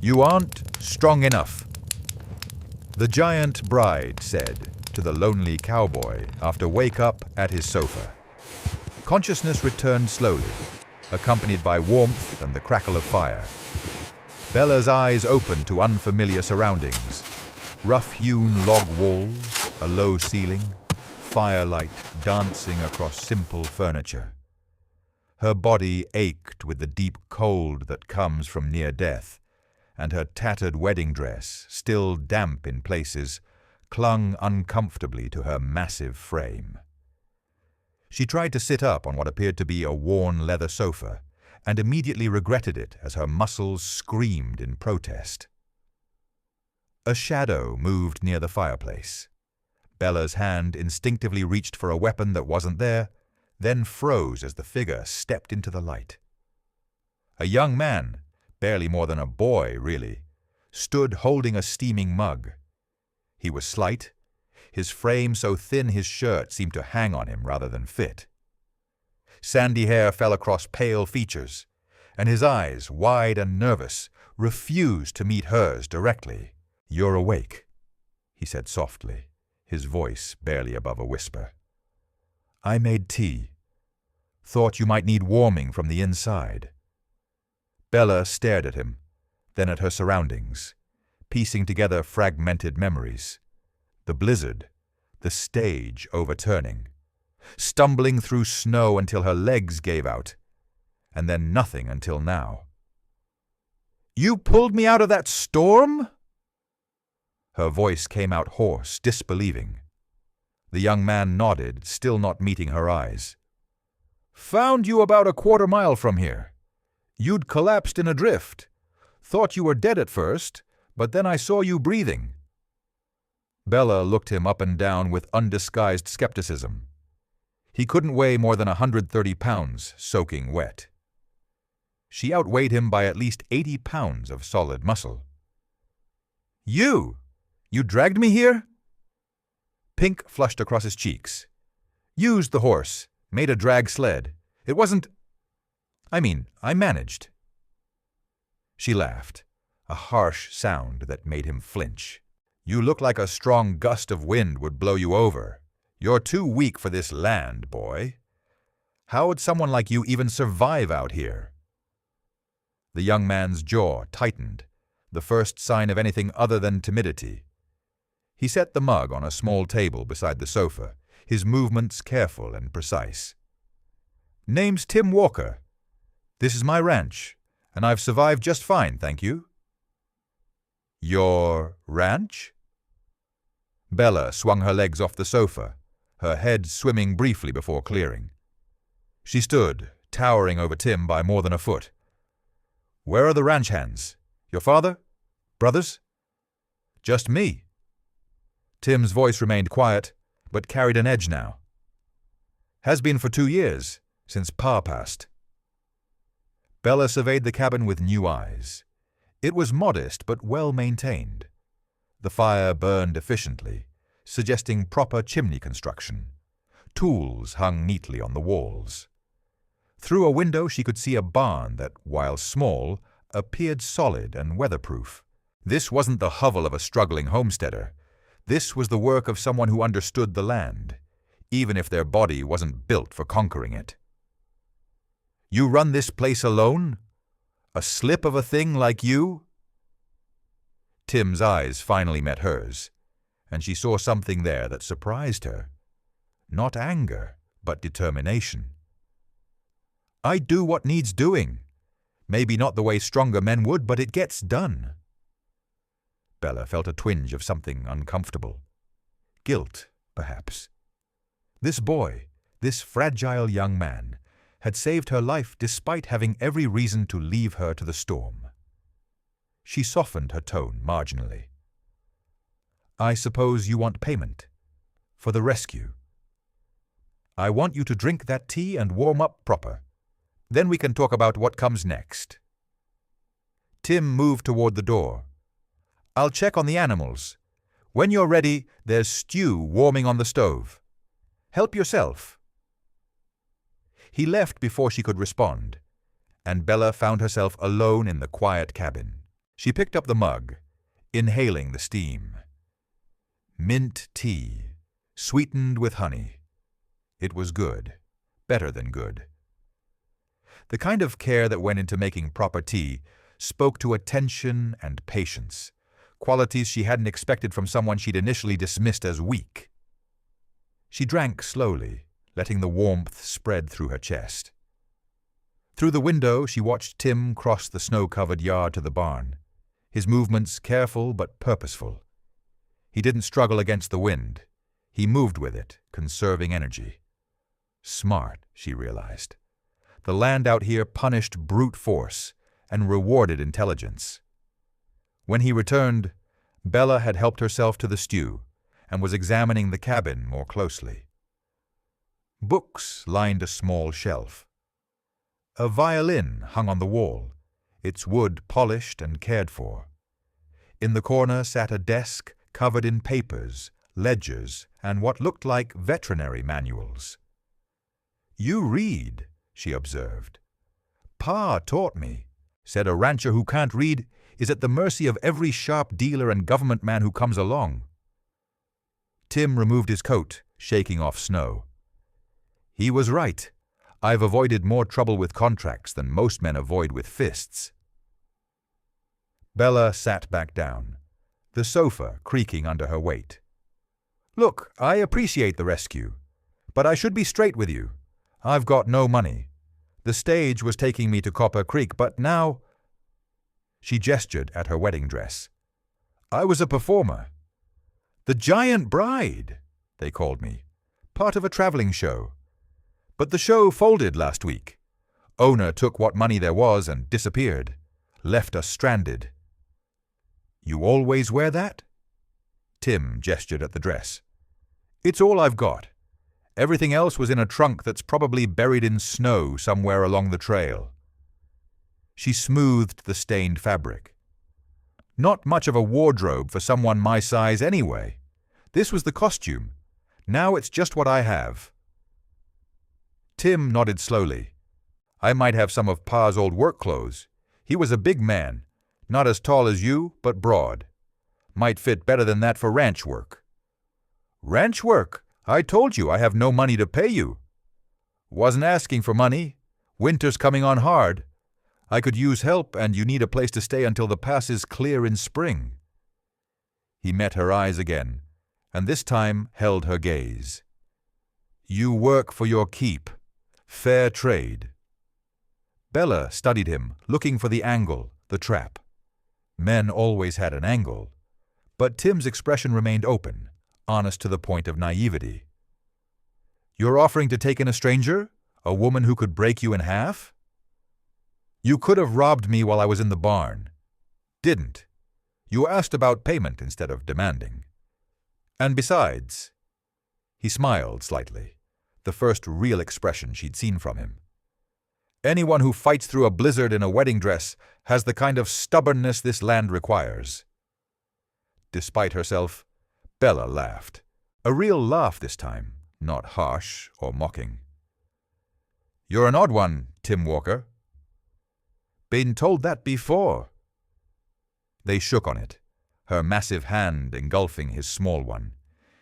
"You aren't strong enough," the giant bride said to the lonely cowboy after wake up at his sofa. Consciousness returned slowly, accompanied by warmth and the crackle of fire. Bella's eyes opened to unfamiliar surroundings. Rough-hewn log walls, a low ceiling, firelight dancing across simple furniture. Her body ached with the deep cold that comes from near death, and her tattered wedding dress, still damp in places, clung uncomfortably to her massive frame. She tried to sit up on what appeared to be a worn leather sofa, and immediately regretted it as her muscles screamed in protest. A shadow moved near the fireplace. Bella's hand instinctively reached for a weapon that wasn't there, then froze as the figure stepped into the light. A young man, barely more than a boy, really, stood holding a steaming mug. He was slight, his frame so thin his shirt seemed to hang on him rather than fit. Sandy hair fell across pale features, and his eyes, wide and nervous, refused to meet hers directly. "You're awake," he said softly, his voice barely above a whisper. "I made tea. Thought you might need warming from the inside." Bella stared at him, then at her surroundings, piecing together fragmented memories. The blizzard, the stage overturning, stumbling through snow until her legs gave out, and then nothing until now. "You pulled me out of that storm?" Her voice came out hoarse, disbelieving. The young man nodded, still not meeting her eyes. "Found you about a quarter mile from here. You'd collapsed in a drift. Thought you were dead at first, but then I saw you breathing." Bella looked him up and down with undisguised skepticism. He couldn't weigh more than 130 pounds, soaking wet. She outweighed him by at least 80 pounds of solid muscle. "You dragged me here?" Pink flushed across his cheeks. "Used the horse, made a drag sled. It wasn't... I managed." She laughed, a harsh sound that made him flinch. "You look like a strong gust of wind would blow you over. You're too weak for this land, boy. How would someone like you even survive out here?" The young man's jaw tightened, the first sign of anything other than timidity. He set the mug on a small table beside the sofa, his movements careful and precise. "Name's Tim Walker. This is my ranch, and I've survived just fine, thank you." "Your ranch?" Bella swung her legs off the sofa, her head swimming briefly before clearing. She stood, towering over Tim by more than a foot. "Where are the ranch hands? Your father? Brothers?" "Just me." Tim's voice remained quiet, but carried an edge now. "Has been for 2 years, since Pa passed." Bella surveyed the cabin with new eyes. It was modest but well maintained. The fire burned efficiently, suggesting proper chimney construction. Tools hung neatly on the walls. Through a window she could see a barn that, while small, appeared solid and weatherproof. This wasn't the hovel of a struggling homesteader. This was the work of someone who understood the land, even if their body wasn't built for conquering it. "You run this place alone? A slip of a thing like you?" Tim's eyes finally met hers, and she saw something there that surprised her. Not anger, but determination. "I do what needs doing. Maybe not the way stronger men would, but it gets done." Bella felt a twinge of something uncomfortable. Guilt, perhaps. This boy, this fragile young man, had saved her life despite having every reason to leave her to the storm. She softened her tone marginally. "I suppose you want payment for the rescue. I want you to drink that tea and warm up proper. Then we can talk about what comes next." Tim moved toward the door. "I'll check on the animals. When you're ready, there's stew warming on the stove. Help yourself." He left before she could respond, and Bella found herself alone in the quiet cabin. She picked up the mug, inhaling the steam. Mint tea, sweetened with honey. It was good, better than good. The kind of care that went into making proper tea spoke to attention and patience, qualities she hadn't expected from someone she'd initially dismissed as weak. She drank slowly, letting the warmth spread through her chest. Through the window, she watched Tim cross the snow-covered yard to the barn, his movements careful but purposeful. He didn't struggle against the wind. He moved with it, conserving energy. Smart, she realized. The land out here punished brute force and rewarded intelligence. When he returned, Bella had helped herself to the stew and was examining the cabin more closely. Books lined a small shelf. A violin hung on the wall, its wood polished and cared for. In the corner sat a desk covered in papers, ledgers, and what looked like veterinary manuals. "You read," she observed. "Pa taught me. Said a rancher who can't read is at the mercy of every sharp dealer and government man who comes along." Tim removed his coat, shaking off snow. "He was right. I've avoided more trouble with contracts than most men avoid with fists." Bella sat back down, the sofa creaking under her weight. "Look, I appreciate the rescue, but I should be straight with you. I've got no money. The stage was taking me to Copper Creek, but now—" She gestured at her wedding dress. "I was a performer. The Giant Bride, they called me, part of a traveling show. But the show folded last week. Owner took what money there was and disappeared, left us stranded." "You always wear that?" Tim gestured at the dress. "It's all I've got. Everything else was in a trunk that's probably buried in snow somewhere along the trail." She smoothed the stained fabric. "Not much of a wardrobe for someone my size anyway. This was the costume. Now it's just what I have." Tim nodded slowly. "I might have some of Pa's old work clothes. He was a big man, not as tall as you, but broad. Might fit better than that for ranch work." "Ranch work? I told you I have no money to pay you." "Wasn't asking for money. Winter's coming on hard. I could use help, and you need a place to stay until the pass is clear in spring." He met her eyes again, and this time held her gaze. "You work for your keep. Fair trade." Bella studied him, looking for the angle, the trap. Men always had an angle, but Tim's expression remained open, honest to the point of naivety. "You're offering to take in a stranger? A woman who could break you in half?" "You could have robbed me while I was in the barn. Didn't. You asked about payment instead of demanding. And besides—" He smiled slightly, the first real expression she'd seen from him. "Anyone who fights through a blizzard in a wedding dress has the kind of stubbornness this land requires." Despite herself, Bella laughed. A real laugh this time, not harsh or mocking. "You're an odd one, Tim Walker." "Been told that before." They shook on it, her massive hand engulfing his small one.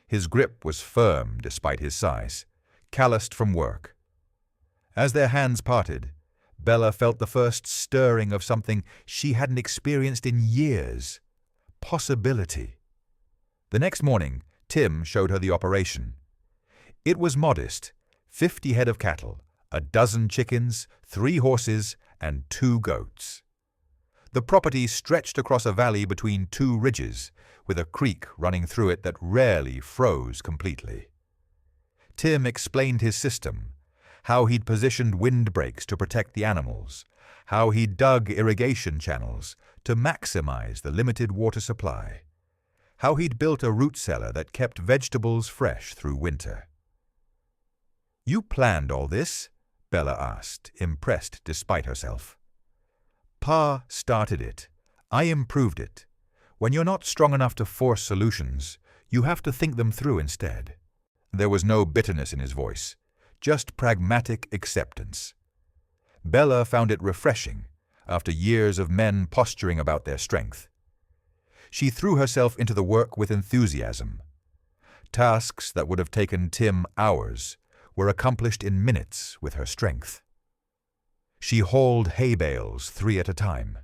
His grip was firm despite his size, calloused from work. As their hands parted, Bella felt the first stirring of something she hadn't experienced in years. Possibility. The next morning, Tim showed her the operation. It was modest, 50 head of cattle, a dozen chickens, 3 horses, and 2 goats. The property stretched across a valley between 2 ridges, with a creek running through it that rarely froze completely. Tim explained his system, how he'd positioned windbreaks to protect the animals, how he'd dug irrigation channels to maximize the limited water supply, how he'd built a root cellar that kept vegetables fresh through winter. "You planned all this?" Bella asked, impressed despite herself. "Pa started it. I improved it. When you're not strong enough to force solutions, you have to think them through instead." There was no bitterness in his voice, just pragmatic acceptance. Bella found it refreshing, after years of men posturing about their strength. She threw herself into the work with enthusiasm. Tasks that would have taken Tim hours were accomplished in minutes with her strength. She hauled hay bales 3 at a time.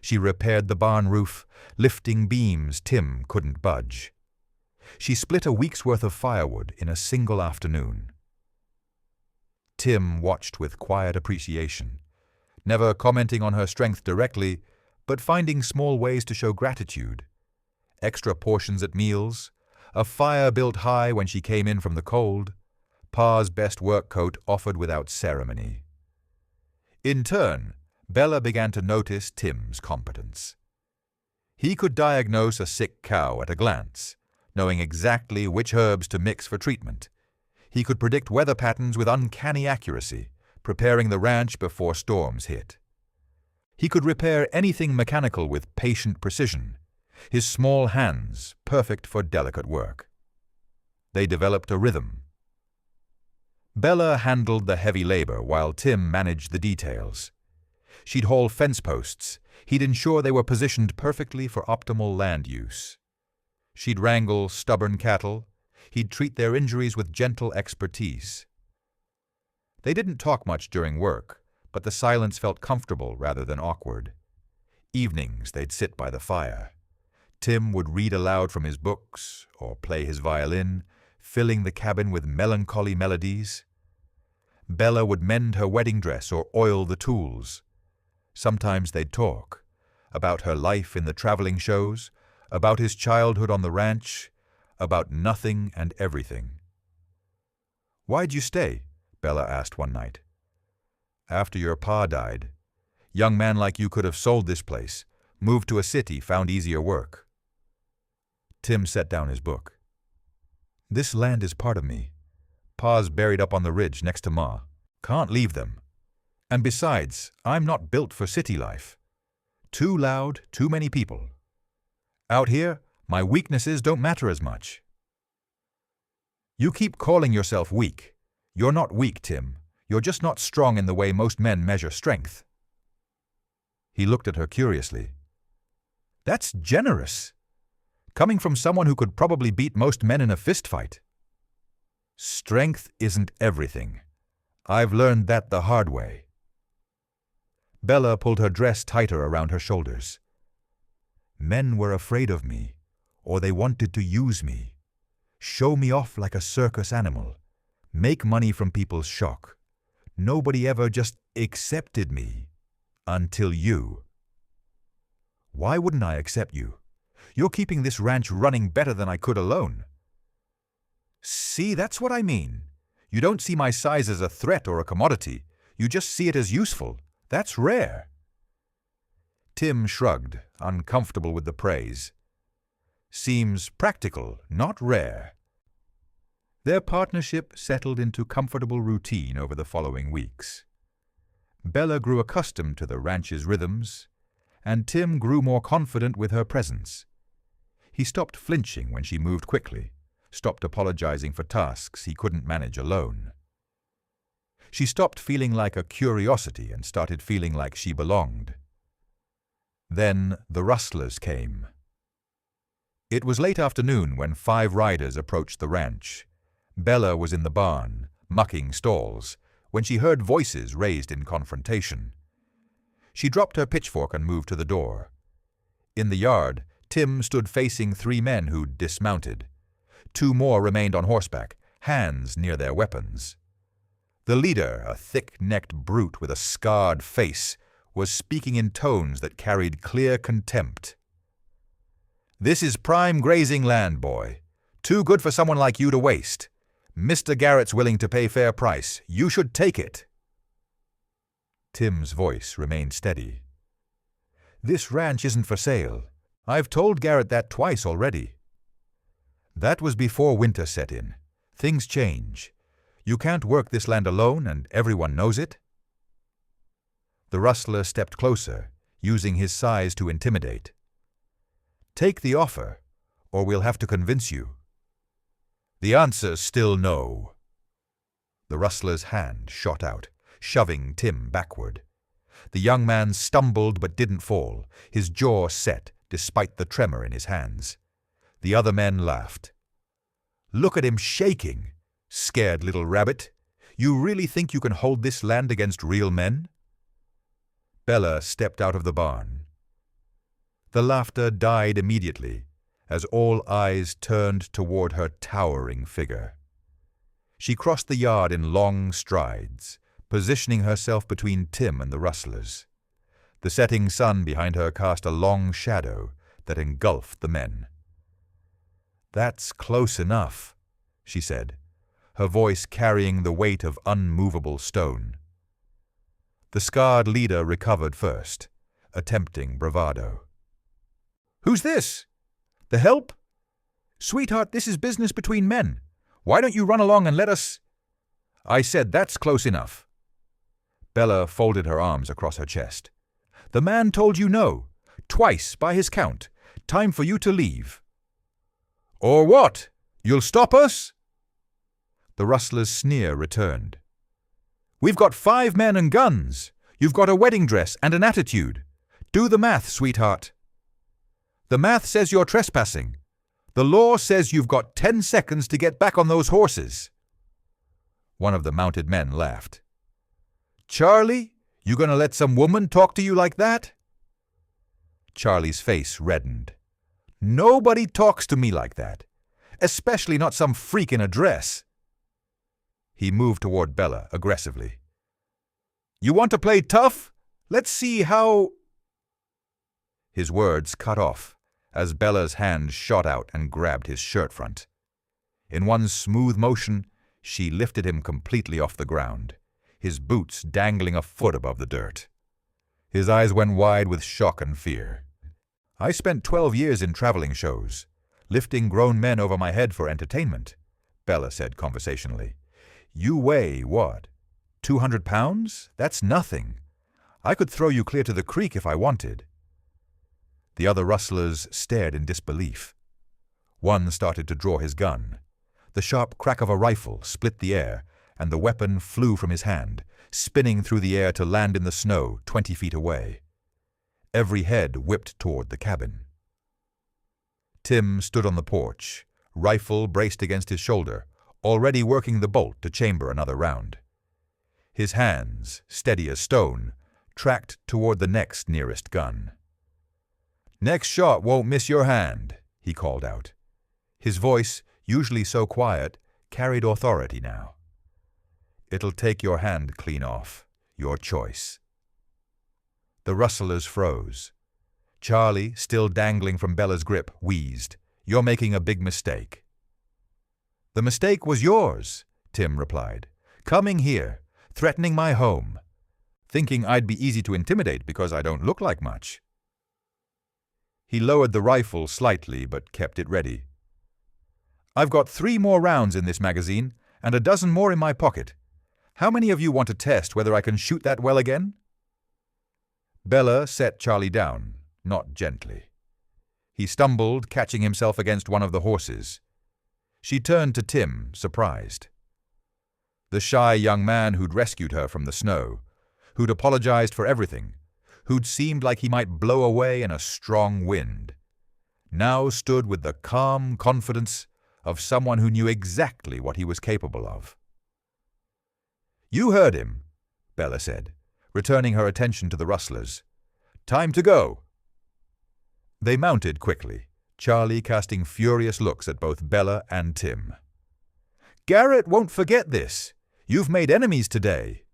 She repaired the barn roof, lifting beams Tim couldn't budge. She split a week's worth of firewood in a single afternoon. Tim watched with quiet appreciation, never commenting on her strength directly, but finding small ways to show gratitude. Extra portions at meals, a fire built high when she came in from the cold, Pa's best work coat offered without ceremony. In turn, Bella began to notice Tim's competence. He could diagnose a sick cow at a glance, knowing exactly which herbs to mix for treatment. He could predict weather patterns with uncanny accuracy, preparing the ranch before storms hit. He could repair anything mechanical with patient precision, his small hands perfect for delicate work. They developed a rhythm. Bella handled the heavy labor while Tim managed the details. She'd haul fence posts. He'd ensure they were positioned perfectly for optimal land use. She'd wrangle stubborn cattle. He'd treat their injuries with gentle expertise. They didn't talk much during work, but the silence felt comfortable rather than awkward. Evenings they'd sit by the fire. Tim would read aloud from his books or play his violin, filling the cabin with melancholy melodies. Bella would mend her wedding dress or oil the tools. Sometimes they'd talk about her life in the traveling shows, about his childhood on the ranch, about nothing and everything. "Why'd you stay?" Bella asked one night. "After your pa died. Young man like you could have sold this place, moved to a city, found easier work." Tim set down his book. "This land is part of me. Pa's buried up on the ridge next to Ma. Can't leave them. And besides, I'm not built for city life. Too loud, too many people. Out here, my weaknesses don't matter as much." "You keep calling yourself weak. You're not weak, Tim. You're just not strong in the way most men measure strength." He looked at her curiously. "That's generous. Coming from someone who could probably beat most men in a fistfight." "Strength isn't everything. I've learned that the hard way." Bella pulled her dress tighter around her shoulders. "Men were afraid of me, or they wanted to use me, show me off like a circus animal, make money from people's shock. Nobody ever just accepted me. Until you." "Why wouldn't I accept you? You're keeping this ranch running better than I could alone." "See, that's what I mean. You don't see my size as a threat or a commodity. You just see it as useful. That's rare." Tim shrugged, uncomfortable with the praise. "Seems practical, not rare." Their partnership settled into comfortable routine over the following weeks. Bella grew accustomed to the ranch's rhythms, and Tim grew more confident with her presence. He stopped flinching when she moved quickly, stopped apologizing for tasks he couldn't manage alone. She stopped feeling like a curiosity and started feeling like she belonged. Then the rustlers came. It was late afternoon when 5 riders approached the ranch. Bella was in the barn, mucking stalls, when she heard voices raised in confrontation. She dropped her pitchfork and moved to the door. In the yard, Tim stood facing 3 men who'd dismounted. 2 more remained on horseback, hands near their weapons. The leader, a thick-necked brute with a scarred face, was speaking in tones that carried clear contempt. "This is prime grazing land, boy. Too good for someone like you to waste. Mr. Garrett's willing to pay fair price. You should take it." Tim's voice remained steady. "This ranch isn't for sale. I've told Garrett that twice already." "That was before winter set in. Things change. You can't work this land alone, and everyone knows it." The rustler stepped closer, using his size to intimidate. "Take the offer, or we'll have to convince you." "The answer's still no." The rustler's hand shot out, shoving Tim backward. The young man stumbled but didn't fall, his jaw set despite the tremor in his hands. The other men laughed. "Look at him shaking, scared little rabbit. You really think you can hold this land against real men?" Bella stepped out of the barn. The laughter died immediately as all eyes turned toward her towering figure. She crossed the yard in long strides, positioning herself between Tim and the rustlers. The setting sun behind her cast a long shadow that engulfed the men. "That's close enough," she said, her voice carrying the weight of unmovable stone. The scarred leader recovered first, attempting bravado. "Who's this? The help? Sweetheart, this is business between men. Why don't you run along and let us—" "I said that's close enough." Bella folded her arms across her chest. "The man told you no, twice by his count. Time for you to leave." "Or what? You'll stop us?" The rustler's sneer returned. "We've got 5 men and guns. You've got a wedding dress and an attitude. Do the math, sweetheart." "The math says you're trespassing. The law says you've got 10 seconds to get back on those horses." One of the mounted men laughed. "Charlie, you gonna let some woman talk to you like that?" Charlie's face reddened. "Nobody talks to me like that, especially not some freak in a dress." He moved toward Bella aggressively. "You want to play tough? Let's see how—" His words cut off as Bella's hand shot out and grabbed his shirt front. In one smooth motion, she lifted him completely off the ground, his boots dangling a foot above the dirt. His eyes went wide with shock and fear. "I spent 12 years in traveling shows, lifting grown men over my head for entertainment," Bella said conversationally. "You weigh, what, 200 pounds? That's nothing. I could throw you clear to the creek if I wanted." The other rustlers stared in disbelief. One started to draw his gun. The sharp crack of a rifle split the air, and the weapon flew from his hand, spinning through the air to land in the snow 20 feet away. Every head whipped toward the cabin. Tim stood on the porch, rifle braced against his shoulder, already working the bolt to chamber another round. His hands, steady as stone, tracked toward the next nearest gun. "Next shot won't miss your hand," he called out. His voice, usually so quiet, carried authority now. "It'll take your hand clean off. Your choice." The rustlers froze. Charlie, still dangling from Bella's grip, wheezed. "You're making a big mistake." "The mistake was yours," Tim replied. "Coming here, threatening my home, thinking I'd be easy to intimidate because I don't look like much." He lowered the rifle slightly but kept it ready. "I've got 3 more rounds in this magazine and a dozen more in my pocket. How many of you want to test whether I can shoot that well again?" Bella set Charlie down, not gently. He stumbled, catching himself against one of the horses. She turned to Tim, surprised. The shy young man who'd rescued her from the snow, who'd apologized for everything, who'd seemed like he might blow away in a strong wind, now stood with the calm confidence of someone who knew exactly what he was capable of. "You heard him," Bella said, returning her attention to the rustlers. "Time to go." They mounted quickly, Charlie casting furious looks at both Bella and Tim. "Garrett won't forget this. You've made enemies today."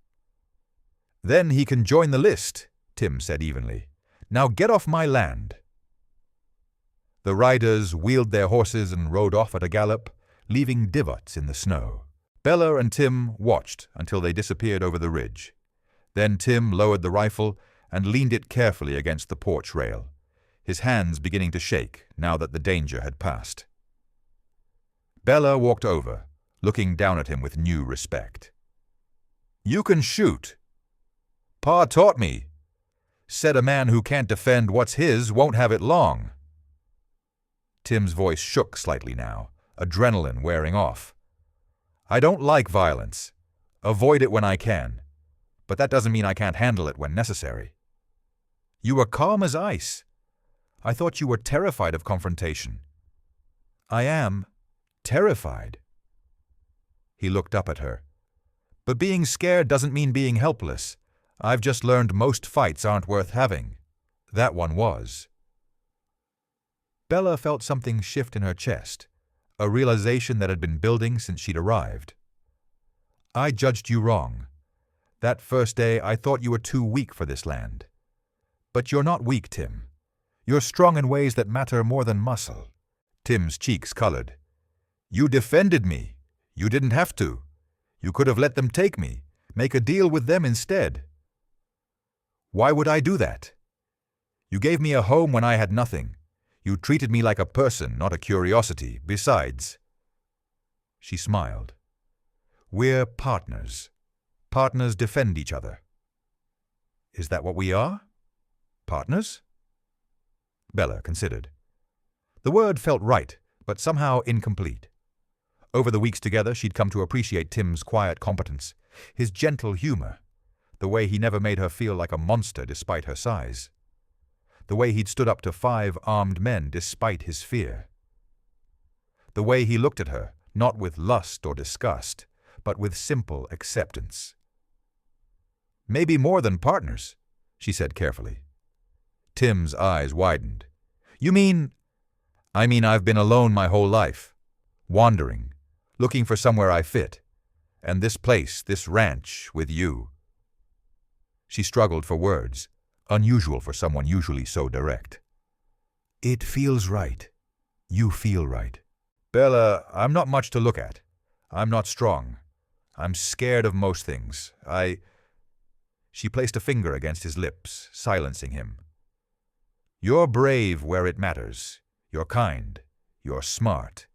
"Then he can join the list," Tim said evenly. "Now get off my land." The riders wheeled their horses and rode off at a gallop, leaving divots in the snow. Bella and Tim watched until they disappeared over the ridge. Then Tim lowered the rifle and leaned it carefully against the porch rail, his hands beginning to shake now that the danger had passed. Bella walked over, looking down at him with new respect. "You can shoot." "Pa taught me. Said a man who can't defend what's his won't have it long." Tim's voice shook slightly now, adrenaline wearing off. "I don't like violence. Avoid it when I can. but that doesn't mean I can't handle it when necessary. You were calm as ice. I thought you were terrified of confrontation. I am terrified. He looked up at her. But being scared doesn't mean being helpless. I've just learned most fights aren't worth having. That one was. Bella felt something shift in her chest, a realization that had been building since she'd arrived. I judged you wrong. That first day I thought you were too weak for this land. But you're not weak, Tim. You're strong in ways that matter more than muscle. Tim's cheeks colored. You defended me. You didn't have to. You could have let them take me, make a deal with them instead. Why would I do that? You gave me a home when I had nothing. You treated me like a person, not a curiosity. Besides, she smiled. We're partners. Partners defend each other. Is that what we are? Partners? Bella considered. The word felt right, but somehow incomplete. Over the weeks together, she'd come to appreciate Tim's quiet competence, his gentle humor, the way he never made her feel like a monster despite her size, the way he'd stood up to 5 armed men despite his fear, the way he looked at her, not with lust or disgust, but with simple acceptance. Maybe more than partners, she said carefully. Tim's eyes widened. You mean? I mean I've been alone my whole life, wandering, looking for somewhere I fit, and this place, this ranch, with you. She struggled for words, unusual for someone usually so direct. It feels right. You feel right. Bella, I'm not much to look at. I'm not strong. I'm scared of most things. She placed a finger against his lips, silencing him. You're brave where it matters. You're kind. You're smart.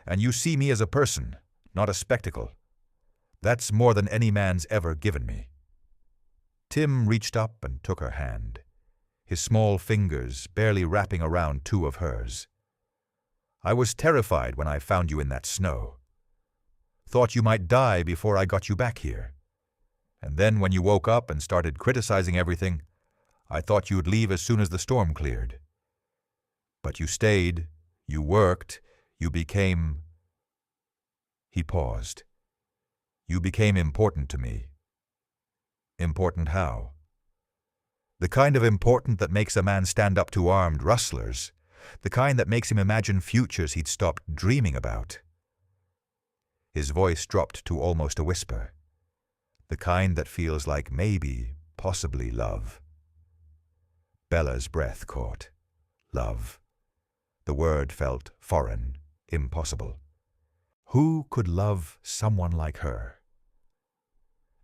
And you see me as a person, not a spectacle. That's more than any man's ever given me. Tim reached up and took her hand, his small fingers barely wrapping around 2 of hers. I was terrified when I found you in that snow. Thought you might die before I got you back here. And then when you woke up and started criticizing everything, I thought you'd leave as soon as the storm cleared. But you stayed, you worked, you became... He paused. You became important to me. Important how? The kind of important that makes a man stand up to armed rustlers, the kind that makes him imagine futures he'd stopped dreaming about. His voice dropped to almost a whisper. The kind that feels like maybe, possibly love. Bella's breath caught. Love. The word felt foreign, impossible. Who could love someone like her?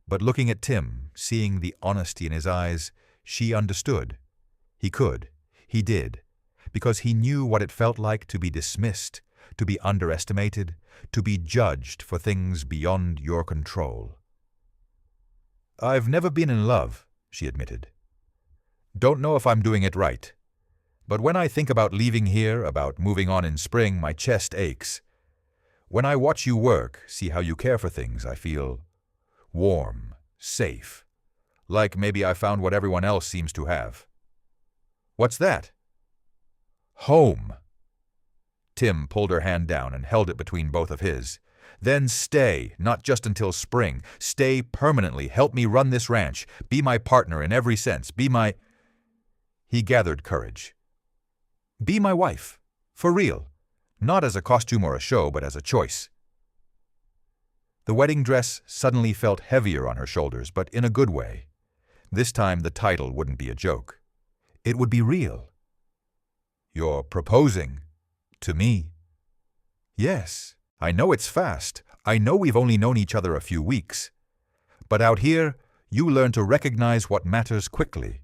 But looking at Tim, seeing the honesty in his eyes, she understood. He could. He did. Because he knew what it felt like to be dismissed, to be underestimated, to be judged for things beyond your control. I've never been in love, she admitted. Don't know if I'm doing it right. But when I think about leaving here, about moving on in spring, my chest aches. When I watch you work, see how you care for things, I feel warm, safe, like maybe I found what everyone else seems to have. What's that? Home. Tim pulled her hand down and held it between both of his. Then stay, not just until spring. Stay permanently. Help me run this ranch. Be my partner in every sense. Be my... He gathered courage. Be my wife. For real. Not as a costume or a show, but as a choice. The wedding dress suddenly felt heavier on her shoulders, but in a good way. This time the title wouldn't be a joke. It would be real. You're proposing to me. Yes, I know it's fast. I know we've only known each other a few weeks. But out here, you learn to recognize what matters quickly.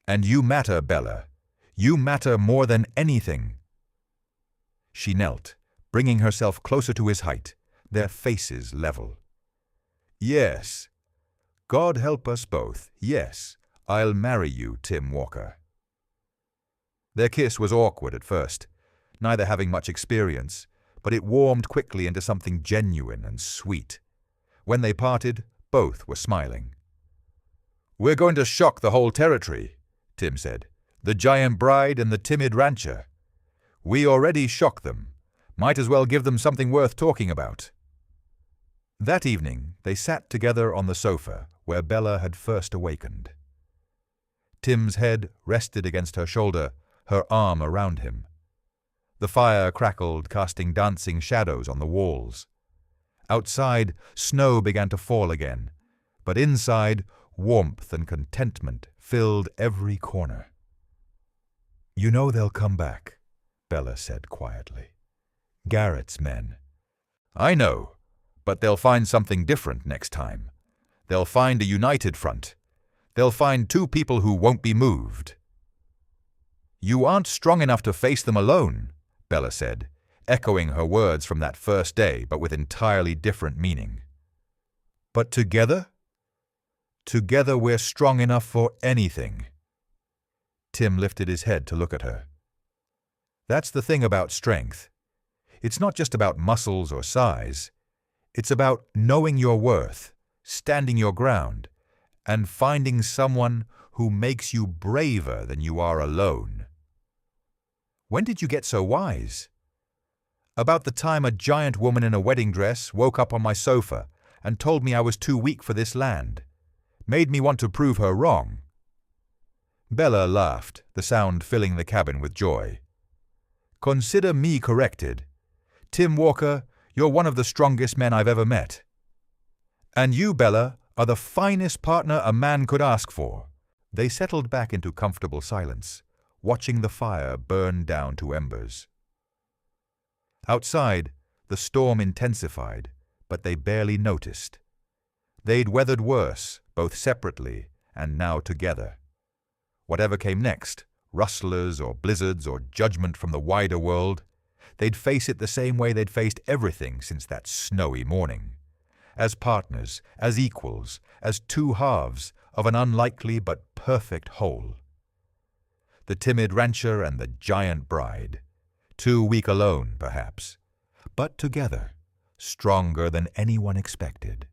And you matter, Bella. You matter more than anything. She knelt, bringing herself closer to his height, their faces level. Yes. God help us both. Yes, I'll marry you, Tim Walker. Their kiss was awkward at first, neither having much experience, but it warmed quickly into something genuine and sweet. When they parted, both were smiling. "We're going to shock the whole territory," Tim said. "The giant bride and the timid rancher. We already shocked them. Might as well give them something worth talking about." That evening, they sat together on the sofa where Bella had first awakened. Tim's head rested against her shoulder, her arm around him. The fire crackled, casting dancing shadows on the walls. Outside, snow began to fall again, but inside, warmth and contentment filled every corner. "You know they'll come back," Bella said quietly. "Garrett's men." "I know, but they'll find something different next time. They'll find a united front. They'll find two people who won't be moved." "You aren't strong enough to face them alone," Bella said, echoing her words from that first day, but with entirely different meaning. "But together? Together we're strong enough for anything." Tim lifted his head to look at her. "That's the thing about strength. It's not just about muscles or size. It's about knowing your worth, standing your ground, and finding someone who makes you braver than you are alone." "When did you get so wise?" "About the time a giant woman in a wedding dress woke up on my sofa and told me I was too weak for this land. Made me want to prove her wrong." Bella laughed, the sound filling the cabin with joy. "Consider me corrected. Tim Walker, you're one of the strongest men I've ever met. And you, Bella, are the finest partner a man could ask for." They settled back into comfortable silence, watching the fire burn down to embers. Outside, the storm intensified, but they barely noticed. They'd weathered worse, both separately and now together. Whatever came next, rustlers or blizzards or judgment from the wider world, they'd face it the same way they'd faced everything since that snowy morning. As partners, as equals, as two halves of an unlikely but perfect whole. The timid rancher and the giant bride, too weak alone, perhaps, but together, stronger than anyone expected.